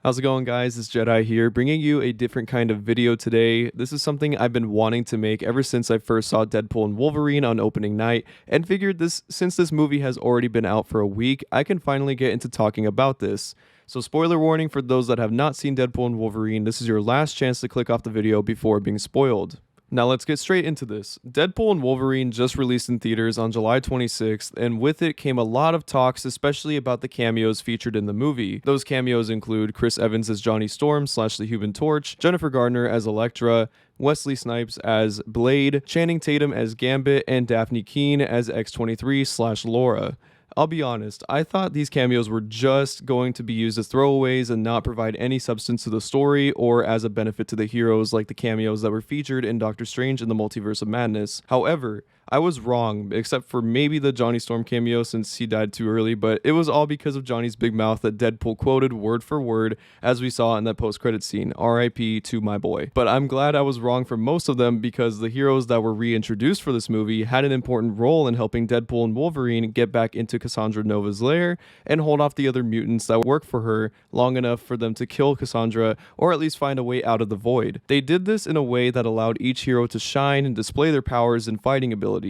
How's it going, guys? It's Jedi here, bringing you a different kind of video today. This is something I've been wanting to make ever since I first saw Deadpool and Wolverine on opening night, and figured since this movie has already been out for a week, I can finally get into talking about this. So spoiler warning for those that have not seen Deadpool and Wolverine, this is your last chance to click off the video before being spoiled. Now let's get straight into this. Deadpool and Wolverine just released in theaters on July 26th, and with it came a lot of talks, especially about the cameos featured in the movie. Those cameos include Chris Evans as Johnny Storm / the Human Torch, Jennifer Gardner as Elektra, Wesley Snipes as Blade, Channing Tatum as Gambit, and Daphne Keane as X-23 / Laura. I'll be honest, I thought these cameos were just going to be used as throwaways and not provide any substance to the story or as a benefit to the heroes like the cameos that were featured in Doctor Strange in the Multiverse of Madness. However, I was wrong, except for maybe the Johnny Storm cameo since he died too early, but it was all because of Johnny's big mouth that Deadpool quoted word for word as we saw in that post-credit scene, RIP to my boy. But I'm glad I was wrong for most of them because the heroes that were reintroduced for this movie had an important role in helping Deadpool and Wolverine get back into Cassandra Nova's lair and hold off the other mutants that work for her long enough for them to kill Cassandra or at least find a way out of the void. They did this in a way that allowed each hero to shine and display their powers and fighting abilities.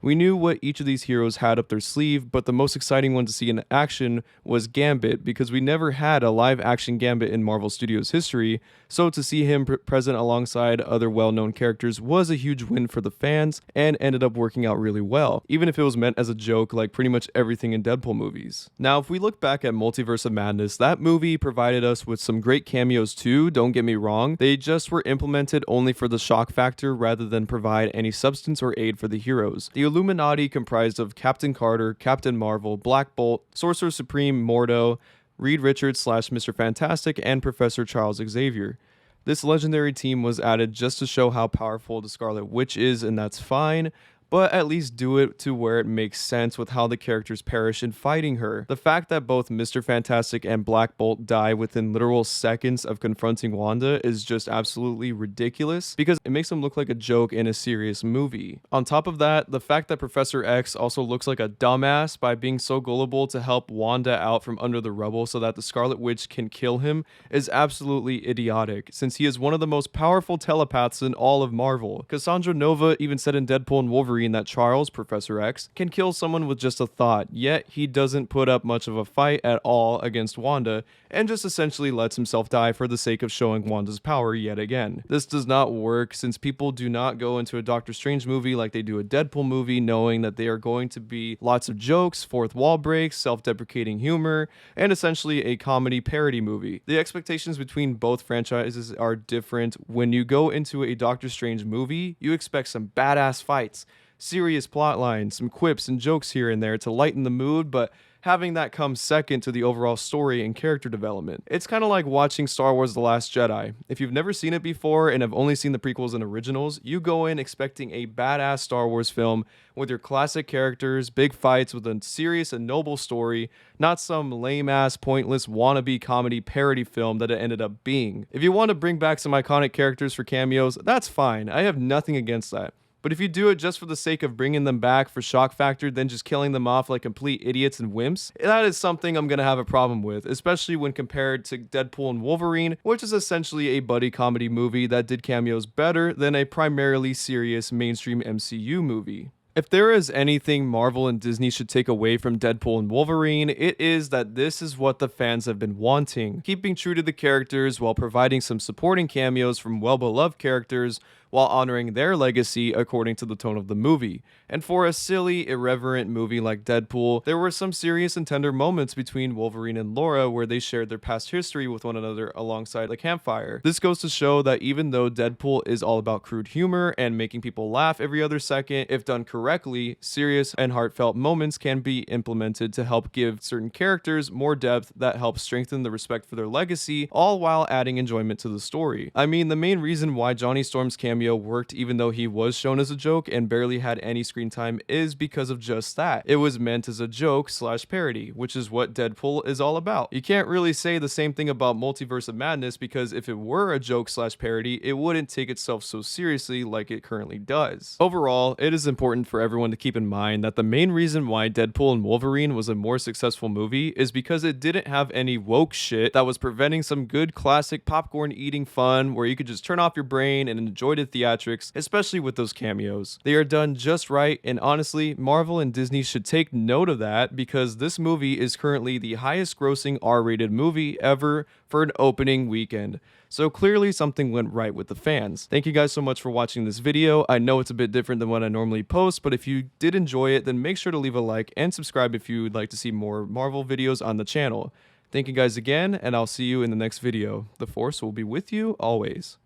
We knew what each of these heroes had up their sleeve, but the most exciting one to see in action was Gambit, because we never had a live-action Gambit in Marvel Studios history, so to see him present alongside other well-known characters was a huge win for the fans, and ended up working out really well, even if it was meant as a joke like pretty much everything in Deadpool movies. Now, if we look back at Multiverse of Madness, that movie provided us with some great cameos too, don't get me wrong. They just were implemented only for the shock factor rather than provide any substance or aid for the heroes. The Illuminati comprised of Captain Carter, Captain Marvel, Black Bolt, Sorcerer Supreme Mordo, Reed Richards / Mr. Fantastic, and Professor Charles Xavier. This legendary team was added just to show how powerful the Scarlet Witch is, and that's fine, but at least do it to where it makes sense with how the characters perish in fighting her. The fact that both Mr. Fantastic and Black Bolt die within literal seconds of confronting Wanda is just absolutely ridiculous because it makes them look like a joke in a serious movie. On top of that, the fact that Professor X also looks like a dumbass by being so gullible to help Wanda out from under the rubble so that the Scarlet Witch can kill him is absolutely idiotic, since he is one of the most powerful telepaths in all of Marvel. Cassandra Nova even said in Deadpool and Wolverine that Charles, Professor X, can kill someone with just a thought, yet he doesn't put up much of a fight at all against Wanda, and just essentially lets himself die for the sake of showing Wanda's power yet again. This does not work, since people do not go into a Doctor Strange movie like they do a Deadpool movie, knowing that they are going to be lots of jokes, fourth wall breaks, self-deprecating humor, and essentially a comedy parody movie. The expectations between both franchises are different. When you go into a Doctor Strange movie, you expect some badass fights, serious plot lines, some quips and jokes here and there to lighten the mood, but having that come second to the overall story and character development. It's kind of like watching Star Wars The Last Jedi. If you've never seen it before and have only seen the prequels and originals, you go in expecting a badass Star Wars film with your classic characters, big fights with a serious and noble story, not some lame-ass, pointless, wannabe comedy parody film that it ended up being. If you want to bring back some iconic characters for cameos, that's fine. I have nothing against that. But if you do it just for the sake of bringing them back for shock factor, then just killing them off like complete idiots and wimps, that is something I'm gonna have a problem with, especially when compared to Deadpool and Wolverine, which is essentially a buddy comedy movie that did cameos better than a primarily serious mainstream MCU movie. If there is anything Marvel and Disney should take away from Deadpool and Wolverine, it is that this is what the fans have been wanting, keeping true to the characters while providing some supporting cameos from well-beloved characters while honoring their legacy according to the tone of the movie. And for a silly, irreverent movie like Deadpool, there were some serious and tender moments between Wolverine and Laura where they shared their past history with one another alongside a campfire. This goes to show that even though Deadpool is all about crude humor and making people laugh every other second, if done correctly, serious and heartfelt moments can be implemented to help give certain characters more depth that helps strengthen the respect for their legacy, all while adding enjoyment to the story. I mean, the main reason why Johnny Storm's cameo cameo worked even though he was shown as a joke and barely had any screen time is because of just that. It was meant as a joke slash parody, which is what Deadpool is all about. You can't really say the same thing about Multiverse of Madness, because if it were a joke slash parody, it wouldn't take itself so seriously like it currently does. Overall, it is important for everyone to keep in mind that the main reason why Deadpool and Wolverine was a more successful movie is because it didn't have any woke shit that was preventing some good classic popcorn eating fun where you could just turn off your brain and enjoy the theatrics, especially with those cameos. They are done just right, and honestly, Marvel and Disney should take note of that, because this movie is currently the highest grossing R-rated movie ever for an opening weekend. So clearly something went right with the fans. Thank you guys so much for watching this video. I know it's a bit different than what I normally post, but if you did enjoy it, then make sure to leave a like and subscribe if you would like to see more Marvel videos on the channel. Thank you guys again, and I'll see you in the next video. The Force will be with you always.